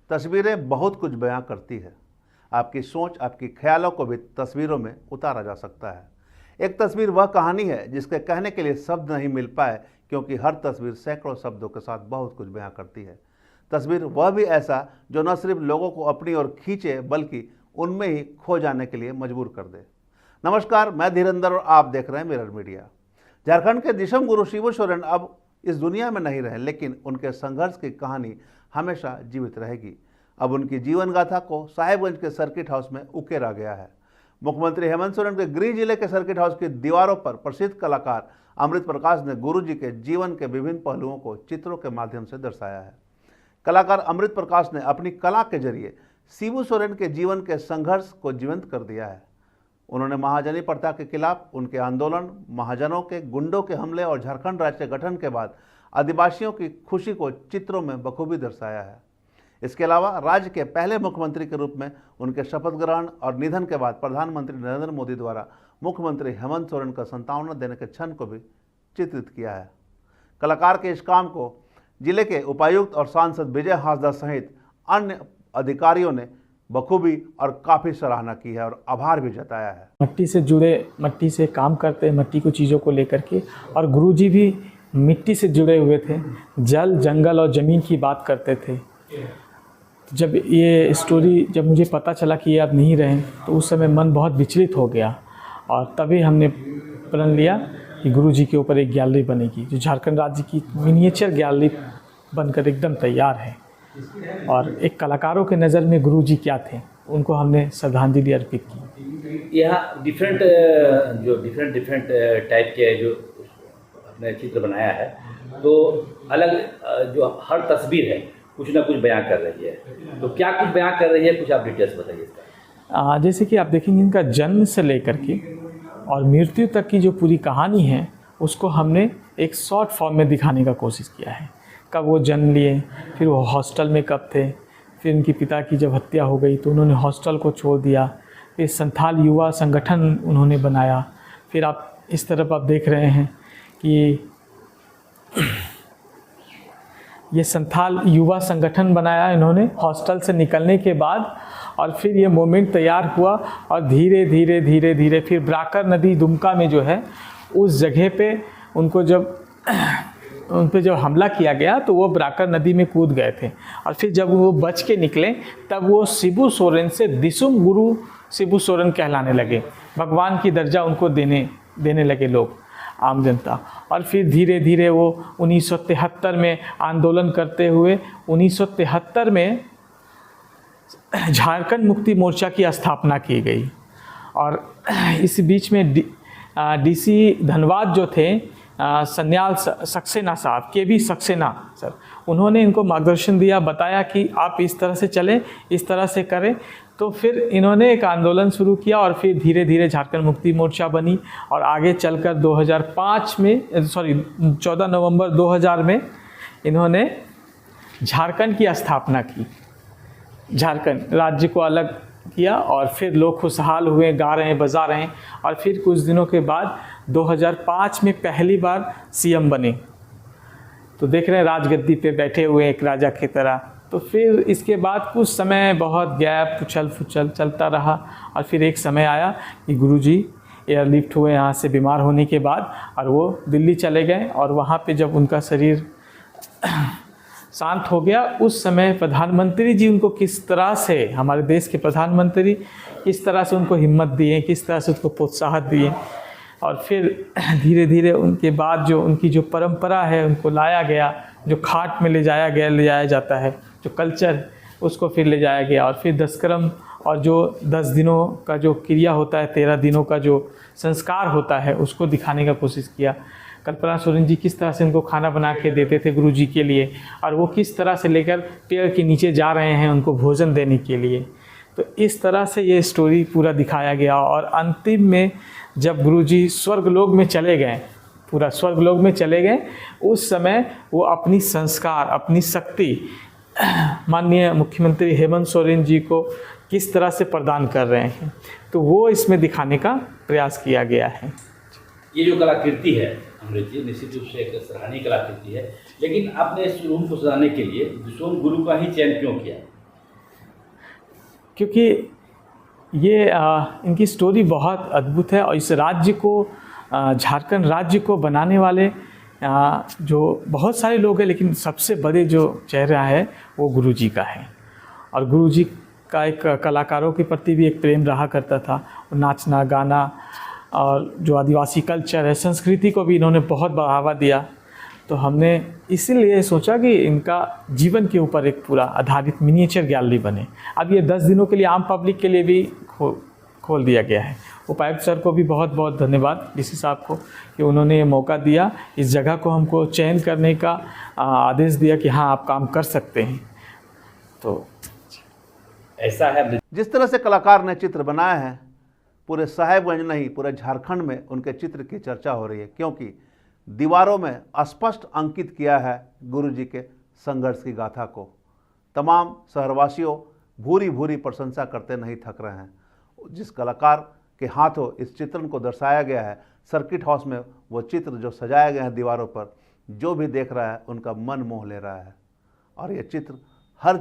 तस्वीरें बहुत कुछ बयां करती है। आपकी सोच, आपकी ख्यालों को भी तस्वीरों में उतारा जा सकता है। एक तस्वीर वह कहानी है जिसके कहने के लिए शब्द नहीं मिल पाए, क्योंकि हर तस्वीर सैकड़ों शब्दों के साथ बहुत कुछ बयां करती है। तस्वीर वह भी ऐसा जो न सिर्फ लोगों को अपनी ओर खींचे, बल्कि उनमें ही खो जाने के लिए मजबूर कर दे। नमस्कार, मैं धीरेंद्र और आप देख रहे हैं मिरर मीडिया। झारखंड के दिशम गुरु शिबू सोरेन अब इस दुनिया में नहीं रहे, लेकिन उनके संघर्ष की कहानी हमेशा जीवित रहेगी। अब उनकी जीवन गाथा को साहेबगंज के सर्किट हाउस में उकेरा गया है। मुख्यमंत्री हेमंत सोरेन के गृह जिले के सर्किट हाउस की दीवारों पर प्रसिद्ध कलाकार अमृत प्रकाश ने गुरुजी के जीवन के विभिन्न पहलुओं को चित्रों के माध्यम से दर्शाया है। कलाकार अमृत प्रकाश ने अपनी कला के जरिए शिबू सोरेन के जीवन के संघर्ष को जीवंत कर दिया है। उन्होंने महाजनी प्रथा के खिलाफ उनके आंदोलन, महाजनों के गुंडों के हमले और झारखंड राज्य गठन के बाद आदिवासियों की खुशी को चित्रों में बखूबी दर्शाया है। इसके अलावा राज्य के पहले मुख्यमंत्री के रूप में उनके शपथ ग्रहण और निधन के बाद प्रधानमंत्री नरेंद्र मोदी द्वारा मुख्यमंत्री हेमंत सोरेन का सांत्वना देने के क्षण को भी चित्रित किया है। कलाकार के इस काम को जिले के उपायुक्त और सांसद विजय हांसदा सहित अन्य अधिकारियों ने बखूबी और काफ़ी सराहना की है और आभार भी जताया है। मिट्टी से जुड़े, मिट्टी से काम करते, मिट्टी को चीज़ों को लेकर के, और गुरुजी भी मिट्टी से जुड़े हुए थे, जल, जंगल और ज़मीन की बात करते थे। जब ये स्टोरी जब मुझे पता चला कि ये अब नहीं रहे, तो उस समय मन बहुत विचलित हो गया, और तभी हमने प्रण लिया कि गुरुजी के ऊपर एक गैलरी बनेगी, जो झारखंड राज्य की मिनिएचर गैलरी बनकर एकदम तैयार है। और एक कलाकारों के नज़र में गुरुजी क्या थे, उनको हमने श्रद्धांजलि अर्पित की। यहाँ डिफरेंट टाइप के जो अपने चित्र बनाया है, तो अलग जो हर तस्वीर है कुछ ना कुछ बयां कर रही है। तो क्या कुछ बयां कर रही है, कुछ आप डिटेल्स बताइए इसका। जैसे कि आप देखेंगे, इनका जन्म से लेकर के और मृत्यु तक की जो पूरी कहानी है, उसको हमने एक शॉर्ट फॉर्म में दिखाने का कोशिश किया है। कब वो जन्म लिए, फिर वो हॉस्टल में कब थे, फिर उनके पिता की जब हत्या हो गई तो उन्होंने हॉस्टल को छोड़ दिया, फिर संथाल युवा संगठन उन्होंने बनाया। फिर आप इस तरफ आप देख रहे हैं कि ये संथाल युवा संगठन बनाया इन्होंने हॉस्टल से निकलने के बाद, और फिर ये मोमेंट तैयार हुआ, और धीरे धीरे धीरे धीरे फिर ब्राकर नदी दुमका में जो है, उस जगह पे उनको जब उन पे जब हमला किया गया तो वो ब्राकर नदी में कूद गए थे, और फिर जब वो बच के निकले तब वो शिबू सोरेन से दिसुम गुरु शिबू सोरेन कहलाने लगे। भगवान की दर्जा उनको देने लगे लोग, आम जनता। और फिर धीरे धीरे वो 1973 में आंदोलन करते हुए 1973 में झारखंड मुक्ति मोर्चा की स्थापना की गई। और इस बीच में डीसी धनबाद जो थे, सन्याल सक्सेना साहब, के भी सक्सेना सर, उन्होंने इनको मार्गदर्शन दिया, बताया कि आप इस तरह से चलें, इस तरह से करें। तो फिर इन्होंने एक आंदोलन शुरू किया, और फिर धीरे धीरे झारखंड मुक्ति मोर्चा बनी, और आगे चलकर 14 नवंबर 2000 में इन्होंने झारखंड की स्थापना की, झारखंड राज्य को अलग किया, और फिर लोग खुशहाल हुए, गा रहे हैं, बजा रहे हैं। और फिर कुछ दिनों के बाद 2005 में पहली बार सीएम बने, तो देख रहे हैं राजगद्दी पे बैठे हुए एक राजा की तरह। तो फिर इसके बाद कुछ समय बहुत गैप उछल फुछल चलता रहा, और फिर एक समय आया कि गुरुजी एयरलिफ्ट हुए यहाँ से बीमार होने के बाद, और वो दिल्ली चले गए। और वहाँ पे जब उनका शरीर शांत हो गया, उस समय प्रधानमंत्री जी उनको किस तरह से, हमारे देश के प्रधानमंत्री किस तरह से उनको हिम्मत दिए, किस तरह से उसको प्रोत्साहन दिए। और फिर धीरे धीरे उनके बाद जो उनकी जो परंपरा है उनको लाया गया, जो खाट में ले जाया जाता है, जो कल्चर, उसको फिर ले जाया गया। और फिर दशकर्म, और जो 10 दिनों का जो क्रिया होता है, 13 दिनों का जो संस्कार होता है, उसको दिखाने का कोशिश किया। कल्पना सोरेन जी किस तरह से उनको खाना बना के देते थे गुरुजी के लिए, और वो किस तरह से लेकर पेड़ के नीचे जा रहे हैं उनको भोजन देने के लिए। तो इस तरह से ये स्टोरी पूरा दिखाया गया। और अंतिम में जब गुरुजी स्वर्गलोक में चले गए, पूरा स्वर्गलोक में चले गए, उस समय वो अपनी संस्कार, अपनी शक्ति माननीय मुख्यमंत्री हेमंत सोरेन जी को किस तरह से प्रदान कर रहे हैं, तो वो इसमें दिखाने का प्रयास किया गया है। ये जो कलाकृति है अमृत जी, निश्चित रूप से एक सराहनीय कलाकृति है, लेकिन आपने इस रूम को सजाने के लिए दिसोम गुरु का ही चयन क्यों किया? क्योंकि ये इनकी स्टोरी बहुत अद्भुत है और इस राज्य को झारखंड राज्य को बनाने वाले जो बहुत सारे लोग हैं, लेकिन सबसे बड़े जो चेहरा है वो गुरुजी का है। और गुरुजी का एक कलाकारों के प्रति भी एक प्रेम रहा करता था। नाचना गाना और जो आदिवासी कल्चर है, संस्कृति को भी इन्होंने बहुत बढ़ावा दिया। तो हमने इसीलिए सोचा कि इनका जीवन के ऊपर एक पूरा आधारित मिनिएचर गैलरी बने। अब ये 10 दिनों के लिए आम पब्लिक के लिए भी खोल दिया गया है। उपायुक्त सर को भी बहुत बहुत धन्यवाद, डीसी साहब को, कि उन्होंने ये मौका दिया, इस जगह को हमको चयन करने का आदेश दिया कि हाँ आप काम कर सकते हैं। तो ऐसा है। जिस तरह से कलाकार ने चित्र बनाया है, पूरे साहेबगंज नहीं पूरे झारखंड में उनके चित्र की चर्चा हो रही है, क्योंकि दीवारों में स्पष्ट अंकित किया है गुरुजी के संघर्ष की गाथा को। तमाम शहरवासियों भूरी भूरी प्रशंसा करते नहीं थक रहे हैं। जिस कलाकार के हाथों इस चित्रण को दर्शाया गया है, सर्किट हाउस में वो चित्र जो सजाए गए हैं दीवारों पर, जो भी देख रहा है उनका मन मोह ले रहा है। और ये चित्र हर